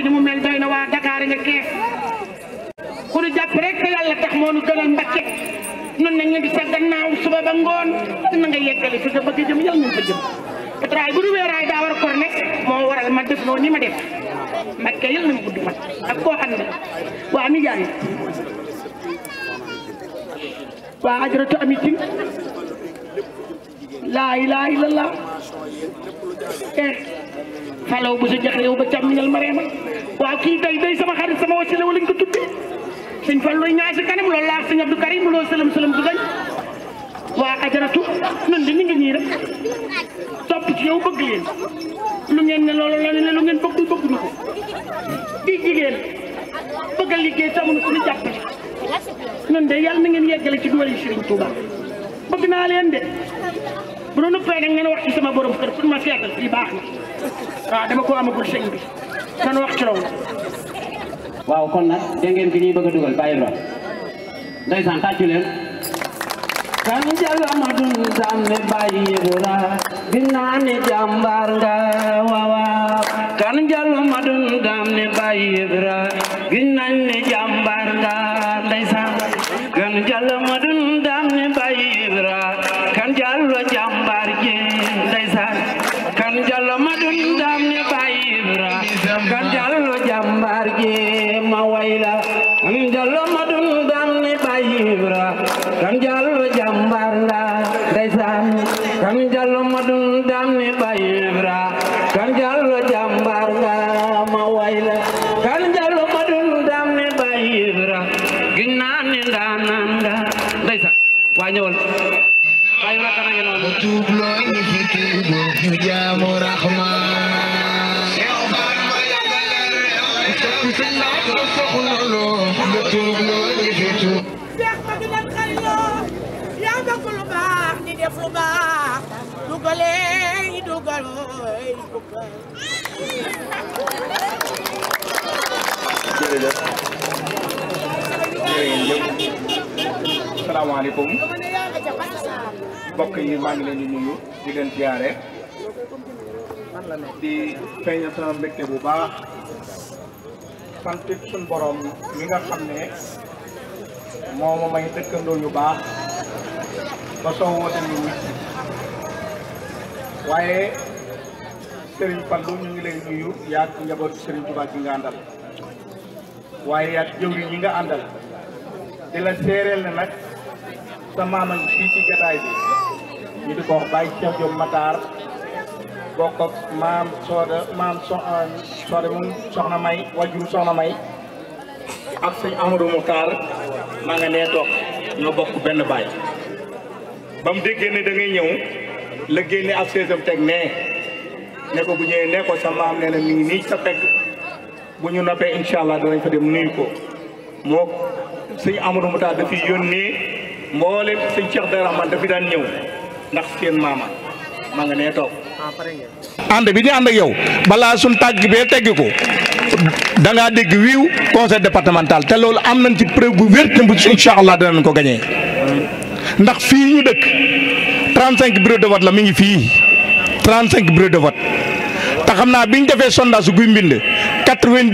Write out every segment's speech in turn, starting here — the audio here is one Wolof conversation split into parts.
ni mu mel doy na waa Dakar nga keef ku ñu jàpp rek te yàlla tax moo nu gënal Mbakke nun nañ ñu di sa gannaaw suba ba ngoon na nga yeggale fi nga bëgg jëm yàlla ñu fa jëm petraay bu du weeraay daa war a kor nekk moo waral ma def noonu ni ma def Mbakke yàlla na ma gudd fan ak koo ànd waa ni jaay waa ajaratu amiti laa ilaaha illallah falaw bu sa jaxlew ba càmmiñal ma reema waaw kii day sama xarit sama wasila wala ñu ko tuddee sëñ Fallu ñaar si kanam loolu laa sëñ Abdou Karim loo sëlëm sëlëm du gañ waa ajaratu nun di ñu ngi nii rek topp ci yow bëgg leen lu ngeen ne loolu la ne lu ngeen bëggul bëgguñu ko di jigéen bëgg a liggéey te amuñu suñu jàppale nun de yàlla na ngeen yeggale ci duwal yi Sëriñ Tuuba bëgg naa leen de bu doon ëppee nag ngeen wax ci sama borom kër pour ma seetal fii baax na waaw dama ko amagul sëñ bi nan wax ci loolu waaw kon nag dégg ngeen ki ñuy bëgg a dugal bàyyi ba ndeysaan tàccu leen kan jàlla ma dun daan ne bàyyi bura ginnaa ne jàmbaar nga waaw kan jàlla ma dun daan ne bàyyi bura ginnaa ne jàmbaar nga ndeysaan kan jàlla ma dun daan ne bàyyi bura kan jàlla jàmbaar ji ndeysaan kan jàlla ma dun daan ne bàyyi bura kan jàlla jàmbaar ji ma wayla kan jàlla ma dun daan ne bàyyi bura kan jàlla jàmbaar la ndeysaan kan jàlla ma dun daan ne bàyyi bura kan jàlla jàmbaar la ma wayla kan jàlla ma dun daan ne bàyyi bura ginnaa ne ndaanaan nga ndeysaan waa ñëwal bàyyi bura kana ngeen noonu tuubloo ñu fi tuubloo ñu jaamu Rahmaan yaa bëgg lu baax di def lu baax dugalee dugal jërëjëf salaamaaleykum mbokk yi maa ngi leen di nuyu di leen ziare di feeñal sama mbégte bu baax sant suñu borom mi nga xam ne moo ma may dëkkandoo yu baax ba soo woote ñu wuy waaye Serigne Fallou ñu ngi lay nuyu yaag njabootu Serigne Touba gi nga àndal waaye yaag jëwriñ yi nga àndal di la séeréel ne nag sa maama fii ci jataay bi ñu di ko wax Baye Cheikh Diop Matar bokk ak maam Soda moom soxna May wajuru soxna May ak sëñ Amadou Moutar maa nga nee toog ñoo bokk benn baay ba mu déggee ne da ngay ñëw la génne ak seesam teg nee ne ko bu ñëwee ne ko sa maam nee na mi ngi nii sa pegg bu ñu noppee incha allah danañ fa dem nuyu ko moo sëñ Amadou Moutar dafiy yónnee mboolem sëñ Cheikh Dara Rahman dafi daan ñëw ndax seen maama maa nga nee toog ànd bi ñu ànd ak yow balaa suñ tàgg bee teggi ko da ngaa dégg wiiw conseil départemental te loolu am nañ ci preuve bu wér te bu incha allah danañ ko gañee ndax fii ñu dëkk 35 bureau de vote la mi ngi fii 35 bureau de vote te xam naa bi ñu defee sondage guy mbind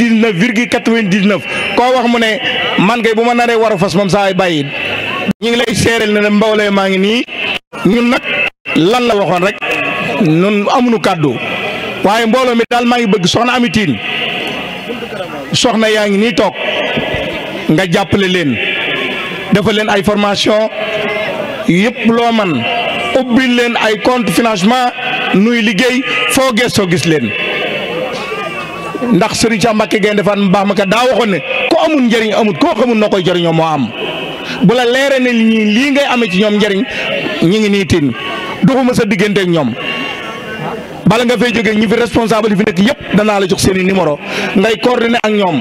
99,99 koo wax mu ne man kay bu ma naree war a fas moom saa ay bàyyi ñu ngi lay seereel ne mboolee maa ngi nii ñun nag lan la waxoon rek ñun amuñu kàddu waaye mbooloo mi daal maa ngi bëgg soxna amitiin soxna yaa ngi nii toog nga jàppale leen defal leen ay formation yëpp loo man ubbil leen ay compte financement nuy liggéey foo gëstoo gis leen ndax Serigne Cheikh Mbacké Gaïndé Fatma baax ma ka daa waxoon ne ko amul njëriñ amut koo xamul noo koy jëriñoo moo am bu la leeree ne lii ngay amee ci ñoom njëriñ ñi ngi nii tin doxuma sa diggante ak ñoom bala nga fay jógee ñi fi responsable yi fi nekk yëpp danaa la jox seen i numéro ngay coordonné ak ñoom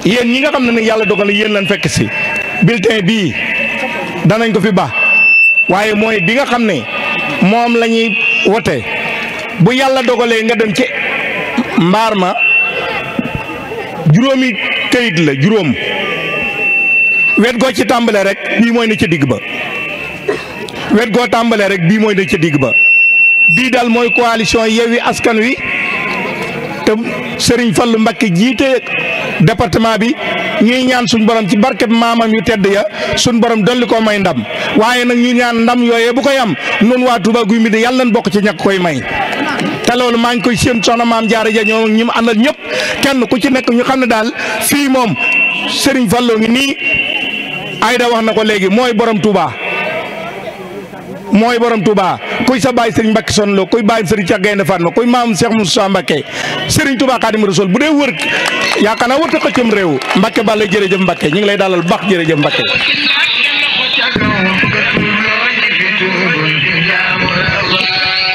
yéen ñi nga xam ne nag yàlla dogal na yéen lañ fekk si bulletin bii danañ ko fi baax waaye mooy bi nga xam ne moom la ñuy wote bu yàlla dogalee nga dem ci mbaar ma juróomi kayit la juróom wet goo ci tàmbalee rek bii mooy ne ca digg ba wet goo tàmbalee rek bii mooy ne ca digg ba bii daal mooy coalition Yewwi Askan Wi te Serigne Fallou Mbacké jiite département bi ñuy ñaan suñ borom ci barkeb maamam yu tedd ya suñ borom dolli ko may ndam waaye nag ñu ñaan ndam yooyee bu koy am nun waa Touba Guy Mbind yàlla nañ bokk ci ñàkk koy may te loolu maa ngi koy séen soxna maam Jaara ja ñoom ñi mu àndal ñëpp kenn ku ci nekk ñu xam ne daal fii moom Serigne Fallou ngi nii Ayda wax na ko léegi mooy borom Touba kuy sa baay Serigne Mbacké Soxna Lo kuy baay Serigne Cheikh Gaynde Fatma kuy maam Cheikh Moussa Mbacké Serigne Touba Khadim Rasoul bu dee wër yaakaar naa wërta xëccam réew Mbacké Balla jërëjëf Mbacké ñu ngi lay dalal baax jërëjëf Mbacké.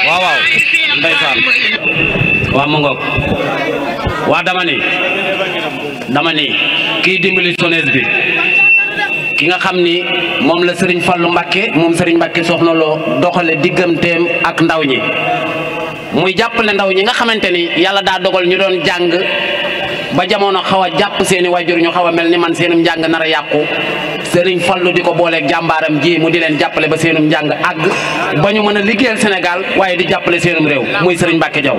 waaw ndeysaan waa mu ngoog waa dama ni kii dimbali sonees bi ki nga xam ni moom la Serigne Fallou Mbacké moom Serigne Mbacké Soxna Lo doxale digganteem ak ndaw ñi muy jàppale ndaw ñi nga xamante ni yàlla daa dogal ñu doon jàng ba jamono xaw a jàpp seeni wajur ñu xaw a mel ni man seenum njàng nar a yàqu Serigne Fallou di ko booleeg jàmbaaram ji mu di leen jàppale ba seenum njàng àgg ba ñu mën a liggéeyal Sénégal waaye di jàppale seenum réew muy Serigne Mbacké Diaw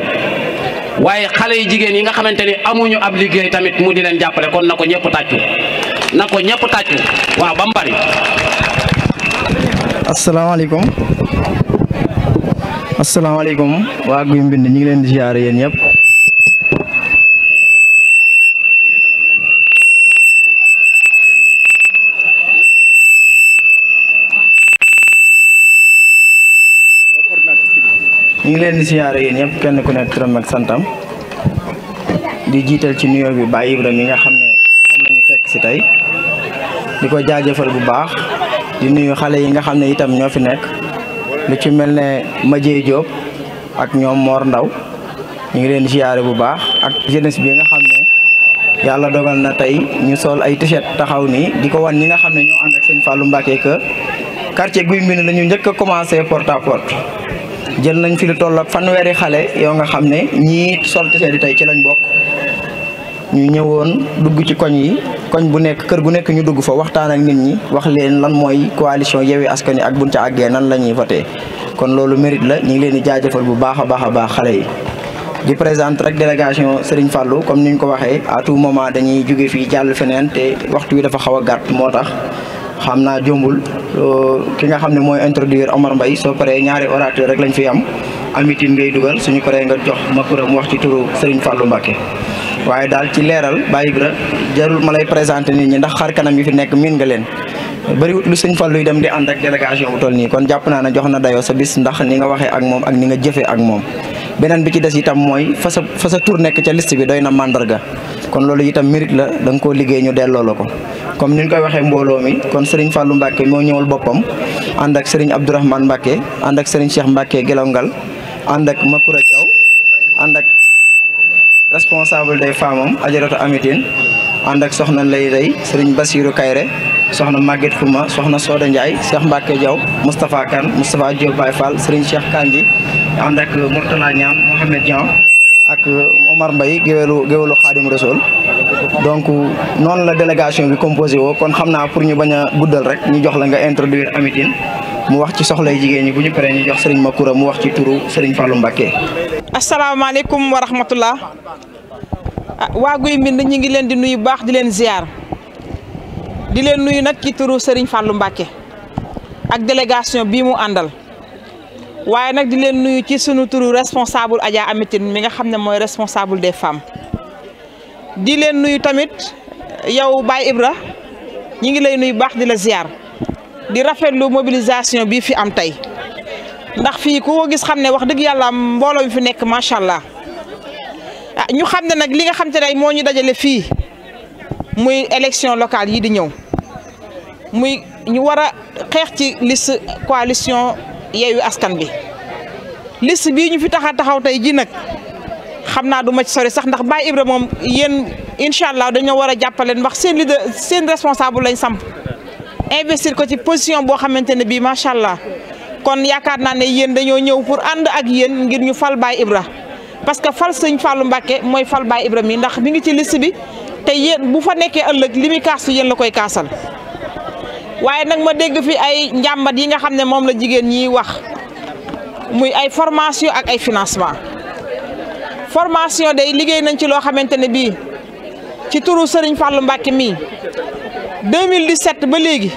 waaye xale yi jigéen yi nga xamante ni amuñu ab liggéey tamit mu di leen jàppale kon na ko ñëpp tàccu waaw ba mu bari. asalaamaaleykum waa Guy Mbind ñu ngi leen di ziare yéen ñëpp. ñu ngi leen di ziare yéen ñëpp kenn ku nekk turam ak santam di jiital ci nuyoo bi Baye Ibra mi nga xam ne moom la ñu fekk si tey di ko jaajëfal bu baax di nuyu xale yi nga xam ne itam ñoo fi nekk lu ci mel ne Madieye Diop ak ñoom Mor Ndaw ñu ngi leen di ziare bu baax ak jeunesse bi nga xam ne yàlla dogal na tey ñu sol ay t-shirt taxaw nii di ko wan ñi nga xam ne ñoo ànd ak sëñ Fallou Mbacké que quartier Guy Mbind la ñu njëkk a commencé porte à porte jël nañ fi lu toll ak fanweeri xale yoo nga xam ne ñii sol t-shirt yi tey ci lañ bokk ñu ñëwoon dugg ci koñ yi koñ bu nekk kër gu nekk ñu dugg fa waxtaan ak nit ñi wax leen lan mooy coalition Yewwi Askan Wi ak buñ ca àggee nan la ñuy voté kon loolu mérite la ñu ngi leen di jaajëfal bu baax a baax xale yi. di présenter rek délégation Serigne Fallou comme ni ñu ko waxee à tout moment dañuy jóge fii jàll feneen te waxtu wi dafa xaw a gàtt moo tax xam naa jombul ki nga xam ne mooy introduire Omar Mbaye soo paree ñaari orateur rek lañ fi am amitin ngay dugal suñu paree nga jox Makura mu wax ci turu Serigne Fallou Mbacké. waaye daal ci leeral Baye Ibra jarul ma lay présenté nit ñi ndax xar kanam yi fi nekk miin nga leen bëriwut lu sëñ Fallou yi dem di ànd ak délégation bu toll nii kon jàpp naa ne jox na dayoo sa bis ndax ni nga waxee ak moom ak ni nga jëfee ak moom. beneen bi ci des itam mooy fa sa tur nekk ca liste bi doy na mandarga kon loolu itam mérite la da nga koo liggéey ñu delloo la ko comme ni ñu koy waxee mbooloo mi kon Serigne Fallou Mbacké moo ñëwal boppam ànd ak Serigne Abdourahmane Mbacké ànd ak Serigne Cheikh Mbacké Gelongal ànd ak Makura Thiaw ànd ak responsable des femmes Ajaratu Amitine ànd ak soxna Lay Rey Serigne Bassirou Kayre soxna Maguette Xuma soxna Soda Ndiaye Cheikh Mbacké Diaw Moustapha Kane Moustapha Diop Baye Fall Serigne Cheikh Kanji ànd ak Mourtala Niam Mohamed Dian ak Omar Mbaye géwélu Khadim Rasoul donc noonu la délégation bi composé woo kon xam naa pour ñu bañ a guddal rek ñu jox la nga introduire Amitine mu wax ci soxlay jigéen ñi bu ñu paree ñu jox Serigne Makura mu wax ci turu Serigne Fallou Mbacké. asalaamaaleykum wa rahmatullah waa Guy Mbind ñu ngi leen di nuyu baax di leen ziar di leen nuyu nag ci turu Serigne Fallou Mbacké ak délégation bii mu àndal waaye nag di leen nuyu ci sunu turu responsable Adja Amitine mi nga xam ne mooy responsable des femmes di leen nuyu tamit yow Baye Ibra ñi ngi lay nuyu baax di la ziar di rafetlu mobilisation bii fi am tey ndax fii ku ko gis xam ne wax dëgg yàlla mbooloo mi fi nekk macha allah ñu xam ne nag li nga xam te ne moo ñu dajale fii muy élection locale yi di ñëw muy ñu war a xeex ci liste coalition Yewwi Askan bi liste bii ñu fi taxaw tey ji nag xam naa du ma ci sori sax ndax Baye Ibra moom yéen incha allah dañoo war a jàppale ndax seen leader seen responsable lañ samp investir ko ci position boo xamante ne bii macha allah kon yaakaar naa ne yéen dañoo ñëw pour ànd ak yéen ngir ñu fal Baye Ibra parce que fal sëñ Fallou Mbacké mooy fal Baye Ibra mi ndax mi ngi ci liste bi te yéen bu fa nekkee ëllëg li muy kaasu yéen la koy kaasal waaye nag ma dégg fi ay njàmbat yi nga xam ne moom la jigéen ñi wax muy ay formation ak ay financement formation day liggéey nañ ci loo xamante ne bii ci turu Serigne Fallou Mbacké mii 2017 ba léegi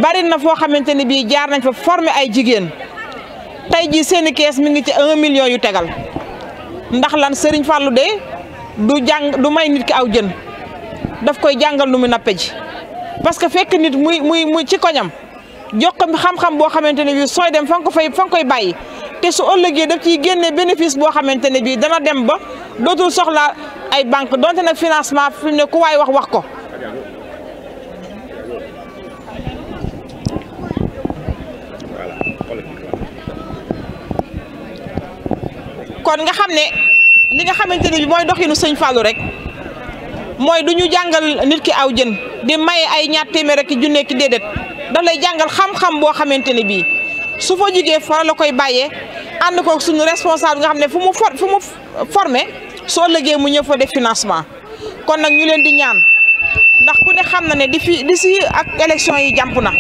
bari na foo xamante ne bii jaar nañ fa former ay jigéen tey jii seeni kees mi ngi ci 1 million yu tegal ndax lan Serigne Fallou de du may nit ki aw jën daf koy jàngal nu mu nappe ji parce que fekk nit muy ci koñam jox ko xam-xam boo xamante ne bii sooy dem fa nga koy bàyyi te su ëllëgee daf ciy génne bénéfice boo xamante ne bii dana dem ba dootul soxla ay banque donte nag financement fi mu ne ku waay wax ko. kon nga xam ne li nga xamante ne bii mooy doxinu sëñ Fallou rek mooy du ñu jàngal nit ki aw jën di maye ay ñaar téeméer rek junne ki déedéet daf lay jàngal xam-xam boo xamante ne bii su fa jugee fa la koy bàyyee ànd ko suñu responsable nga xam ne fu mu formé soo ëllëgee mu ñëw fa def financement kon nag ñu leen di ñaan ndax ku ne xam na ne di si ak élection yi jàmp na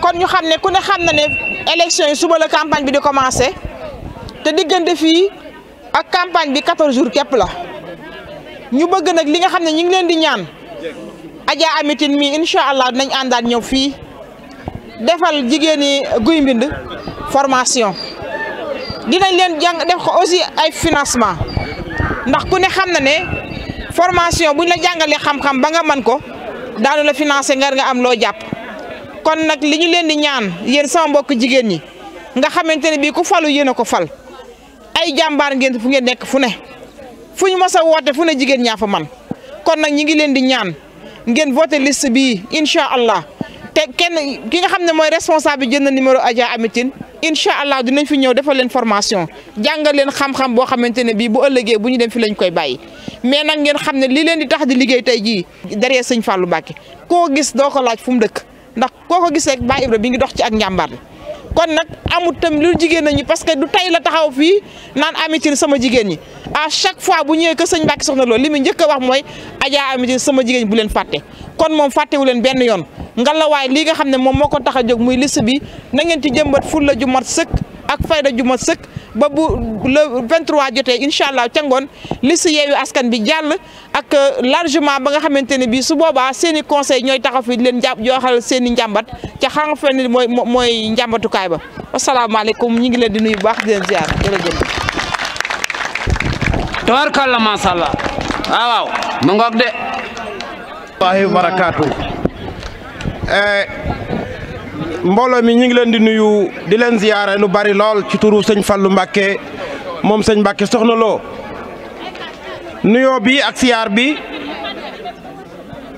kon ñu xam ne ku ne xam na ne élection yi suba la campagne bi di commencé te diggante fii ak campagne bi 14 jours képp la ñu bëgg nag li nga xam ne ñu ngi leen di ñaan Adja Amitin mi incha allah dinañ àndaat ñëw fii defal jigéen ñi Guy Mbind formation dinañ leen jàng def ko aussi ay financement ndax ku ne xam na ne formation buñ la jàngalee xam-xam ba nga mën ko daanu la financé nga am loo jàpp kon nag li ñu leen di ñaan yéen sama mbokk jigéen ñi nga xamante ne bii ku falu yéen a ko fal ay jàmbaar ngeen fu ngeen nekk fu ne fu ñu mos a woote fu ne jigéen ñaa fa man kon nag ñi ngi leen di ñaan ngeen voté liste bii incha allah te kenn ki nga xam ne mooy responsable bi jënd numéro Adja Amitine incha allah dinañ fi ñëw defal leen formation jàngal leen xam-xam boo xamante ne bii bu ëllëgee bu ñu dem fi lañ koy bàyyi mais nag ngeen xam ne li leen di tax di liggéey tey jii derrière sëñ Fallou Mbacké koo gis doo ko laaj fu mu dëkk ndax koo ko gis rek Baye Ibra bi ngi dox ci ak njàmbaar kon nag amut tam lu jigéen ñi parce que du tey la taxaw fii naan Amitine sama jigéen ñi à chaque fois bu ñëwee que sëñ Mbacké Soxna Lo li mu njëkk a wax mooy Adja Amitine sama jigéen ñi bu leen fàtte kon moom fàttewu leen benn yoon ngalawaay lii nga xam ne moom moo ko tax a jóg muy liste bi na ngeen ci jëmbat fulla ju mat sëkk ak fayda ju mat sëkk ba bu le 23 jotee incha allah ca ngoon liste Yewwi Askan bi jàll ak largement ba nga xamante ne bii su boobaa seen i conseil ñooy taxaw fi di leen jooxal seen i njàmbat ca xam nga fenn mooy njàmbatukaay ba asalaamaaleykum ñu ngi leen di nuyu bu baax di leen ziar jërëjëf. tabarkalla macha allah waaw mu ngoog de. wallaahi barakaatu. mbooloo mi ñu ngi leen di nuyu di leen ziyaare lu bari lool ci turu sëñ Fallou Mbacké moom sëñ Mbacké Soxna Lo nuyoo bi ak siyaar bi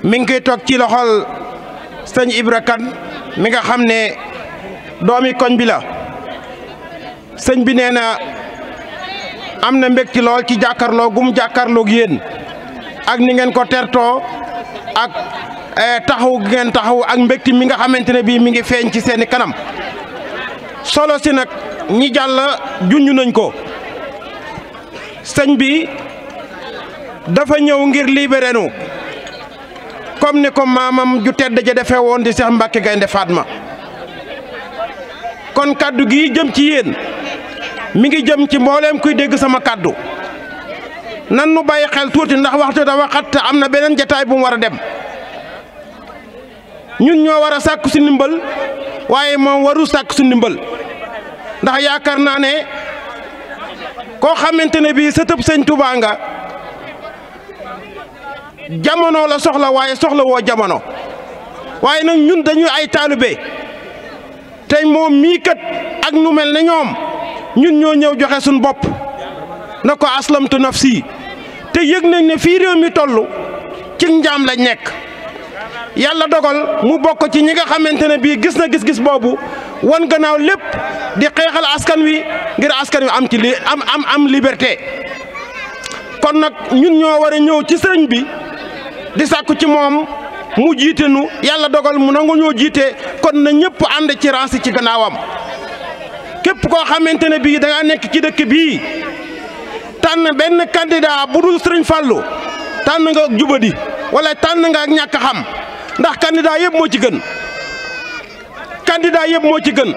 mi ngi koy toog ci loxol sëñ Ibra Kane mi nga xam ne doomi koñ bi la sëñ bi nee na am na mbégte lool ci jàkkaarloo gum jàkkaarloog yéen ak ni ngeen ko tertoo ak taxaw ngeen taxaw ak mbégte mi nga xamante ne bii mi ngi feeñ ci seeni kanam solo si nag ñi jàll junj nañ ko sëñ bi dafa ñëw ngir libéré nu comme ni ko maamam ju tedd ja defee woon di Cheikh Mbacké Gaynde Fatma kon kaddu gi jëm ci yéen mi ngi jëm ci mbooleem kuy dégg sama kaddu nan nu bàyyi xel tuuti ndax waxtu dafa xat te am na beneen jataay bu mu war a dem ñun ñoo war a sàkku si ndimbal waaye moom waru sàkku si ndimbal ndax yaakaar naa ne koo xamante ne bii sëtëb sëñ Touba nga jamono la soxla waaye soxla woo jamono waaye nag ñun dañuy ay taalibe te moom mii kat ak nu mel ne ñoom ñun ñoo ñëw joxe suñu bopp na ko aslamtu nafsi te yëg nañ ne fii réew mi toll ci njaam lañ nekk yàlla dogal mu bokk ci ñi nga xamante ne bii gis na gis-gis boobu wan gannaaw lépp di xeexal askan wi ngir askan wi am ci am liberté kon nag ñun ñoo war a ñëw ci sëriñ bi di sàkku ci moom mu jiite nu yàlla dogal mu nangu ñoo jiite kon na ñëpp ànd ci ransi ci gannaawam képp koo xamante ne bii da nga nekk ci dëkk bii tànn benn candidat bu dul sëriñ Fallou tànn nga ak jubadi wala tànn nga ak ñàkk xam ndax candidat yëpp moo ci gën candidat yëpp moo ci gën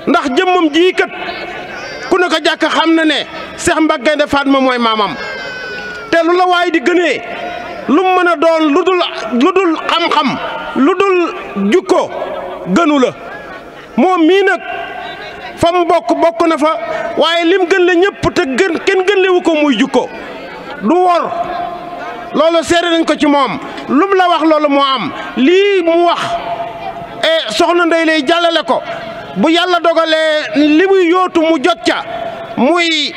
ndax jëmmam ji kat ku ne ko jàkk xam na ne Cheikh Mbacke Gaïndé Fatma mooy maamam te lu la waay di gënee lu mu mën a doon lu dul xam-xam lu dul jukko gënu la moom mii nag fa mu bokk na fa waaye lim gën la ñëpp te kenn gën lewu ko muy jukko du wor loolu seere nañ ko ci moom lu mu la wax loolu moo am lii mu wax soxna Ndeye lay jàllale ko bu yàlla dogalee li muy yóotu mu jot ca muy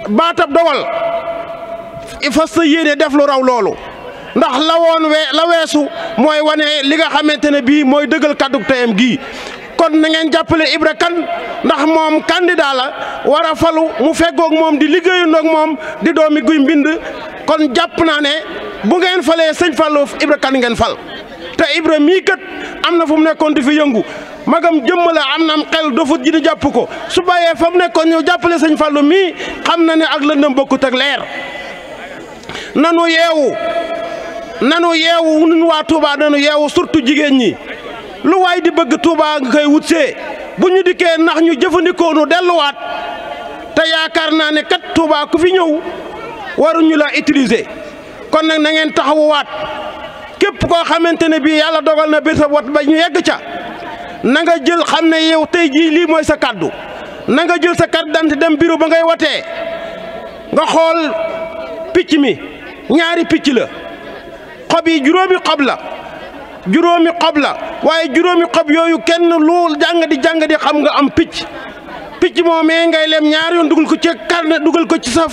baatab dogal fas sa yéene def lu raw loolu ndax la weesu mooy wane li nga xamante ne bii mooy dëggal kàddu teyam gii kon na ngeen jàppale Ibra Kane ndax moom candidat la war a falu mu feggoog moom di liggéeyandoog moom di doomi Guy Mbind kon jàpp naa ne bu ngeen falee sëñ Fallou Ibra Kane ngeen fal te Ibra mii kat am na fu mu nekkoon di fi yëngu magam jëmm la am na am xel dofut ji di jàpp ko su bàyyee fa mu nekkoon ñëw jàppale sëñ Fallou mii xam na ne ak lëndëm bokkut ak leer nanu yeewu nun waa Touba nanu yeewu surtout jigéen ñi lu waay di bëgg Touba nga koy wutsee bu ñu dikkee ndax ñu jëfandikoo nu delluwaat te yaakaar naa ne kat Touba ku fi ñëw waruñu la utiliser kon nag na ngeen taxawuwaat képp koo xamante ne bii yàlla dogal na bésab wat ba ñu yegg ca na nga jël xam ne yow tey jii lii mooy sa kaddu na nga jël sa carte d'identité dem bureau ba ngay watee nga xool picc mi ñaari picc la xob yi juróomi xob la waaye juróomi xob yooyu kenn lu jàng di xam nga am picc moomee ngay lem ñaari yoon dugal ko ci carnet dugal ko ci sa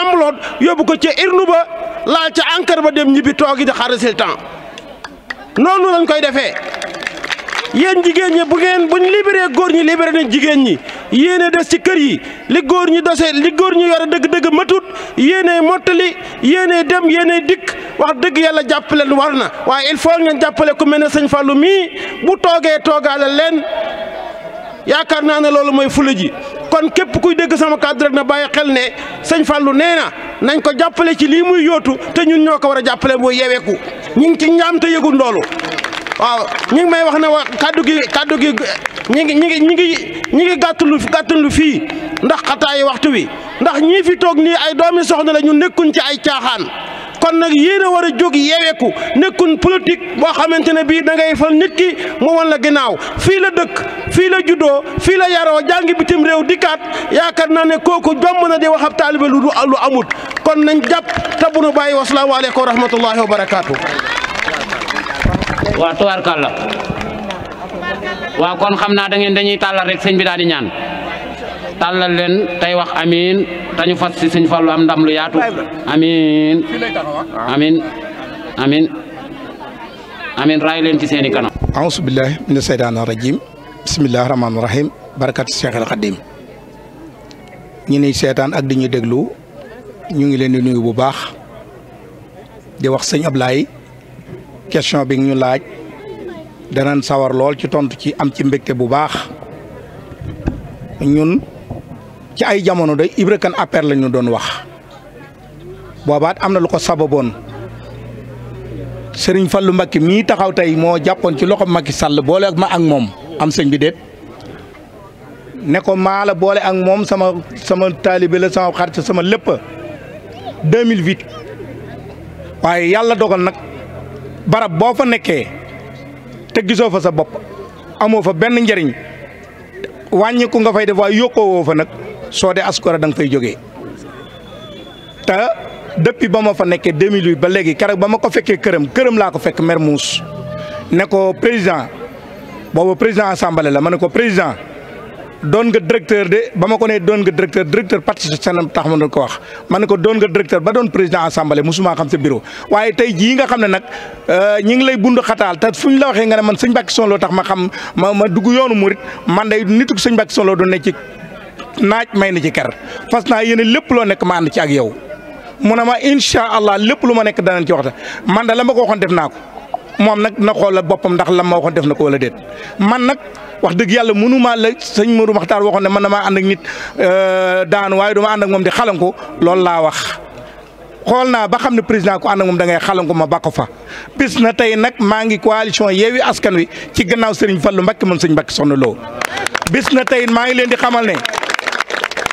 enveloppe yóbbu ko ci urne ba laal ca encre ba dem ñibbi toogi di xaar résultat noonu lañ koy defee yéen jigéen ñi buñ libéré góor ñi libéré nañ jigéen ñi yéene des ci kër yi li góor ñi yore dëgg-dëgg matut yéene mottali yéene dem yéene dikk wax dëgg yàlla jàppale war na waaye il faut ngeen jàppale ku mel ne sëñ Fallou mii bu toogee toogaale leen yaakaar naa ne loolu mooy fula ji kon képp kuy dégg sama kàddu rek na bàyyi xel ne sëñ Fallou nee na nañ ko jàppale ci lii muy yóotu te ñun ñoo ko war a jàppale mooy yeweeku ñu ngi ci ñaam te yëgul ndoolu waaw ñi ngi may wax ne wa kaddu gi ñi ngi gàttalu fii ndax xataayi waxtu wi ndax ñii fi toog nii ay doomi soxna la ñu nekkuñ ci ay caaxaan kon nag yéen a war a jóg yeweeku nekkuñ politique boo xamante ne bii da ngay fal nit ki mu wan la ginnaaw fii la dëkk fii la juddoo fii la yaroo jàngi bitim réew dikkaat yaakaar naa ne kooku jomb na di wax ab taalibe lu amut kon nañ jàpp te bu nu bàyyi wasalaamu aleykum wa rahmatullahi wa barakaatu. waaw tubaarkàlla waaw kon xam naa dañuy tàllal rek sëñ bi daal di ñaan tàllal leen tey wax amiin tañu fas si sëñ Fallou am ndam lu yaatu amiin amiin raay leen ci seeni kanam auzu billahi mina seytaani rajim bismillahi rahmaani rahim barakatu Cheikhul Khadim ñi ni seetaan ak di ñu déglu ñu ngi leen di nuyu bu baax di wax sëñ Ablaye question bi ñu laaj danañ sawar lool ci tontu ci am ci mbégte bu baax ñun ci ay jamono de Ibra Kane APR la ñu doon wax boobaat am na lu ko sababoon Serigne Fallou Mbacké mii taxaw tey moo jàppoon ci loxo Macky Sall boole ak ma ak moom am sëñ bi déet ne ko maa la boole ak moom sama taalibe la sama xarit sama lépp 2008 waaye yàlla dogal nag barab boo fa nekkee te gisoo fa sa bopp amoo fa benn njëriñ wàññiku nga fay def waaye yokkoo woo fa nag soo dee askora da nga fay jógee te depuis ba ma fa nekkee 2008 ba léegi keroog ba ma ko fekkee këram laa ko fekk Mermoz ne ko président boobu président assemblée la ma ne ko président doon nga directeur de ba ma ko ne doon nga directeur parti socialiste tax ma doon ko wax ma ne ko doon nga directeur ba doon président assemblée musuma xam sa bureau waaye tey jii nga xam ne nag ñi ngi lay bund xataal te fu ñu la waxee nga ne man sëñ Mbacké Soxna Lo tax ma xam ma dugg yoonu murit man day nitu sëñ Mbacké Soxna Lo doon ne ci naaj may na ci ker fas naa yéene lépp loo nekk ma ànd ci ak yow mu ne ma incha allah lépp lu ma nekk danañ ci waxta man da la ma ko waxoon def naa ko moom nag na xoolal boppam ndax la ma waxoon def na ko wala déet man nag wax dëgg yàlla mënuma la sëñ Modou Makhtar waxoon ne man damaa ànd ak nit daanu waaye duma ànd ak moom di xalanko loolu laa wax xool naa ba xam ne président ko ànd ak moom da ngay xalangu ma ba ko fa bis na tey nag maa ngi coalition Yewwi Askan Wi ci gannaaw Serigne Fallou Mbacké moom Serigne Mbacké Soxna Lo bis na tey maa ngi leen di xamal ne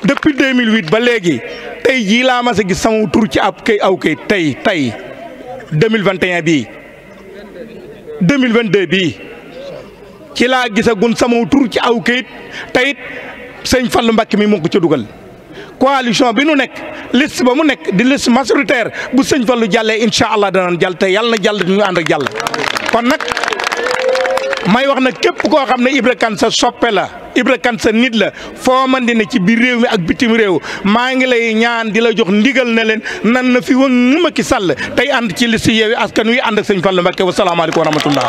depuis 2008 ba léegi tey jii laa mas a gis sama tur ci ab kayit tey 2021 bii 2022 bii ci laa gisagun sama tur ci aw kayit teyit Serigne Fallou Mbacké mi moo ko ca dugal coalition bi nu nekk liste ba mu nekk di liste majoritaire bu Serigne Fallou jàllee incha allah danañ jàll te yàlla na jàll ñu ànd ak jàll kon nag may wax nag képp koo xam ne Ibra Kane sa soppe la Ibra Kane sa nit la foo man di ne ci biir réew mi ak bitim réew maa ngi lay ñaan di la jox ndigal na leen nan na fi wëng Macky Sall tey ànd ci liste Yewwi Askan Wi ànd ak Serigne Fallou Mbacké wa salaamaaleykum wa rahmatullah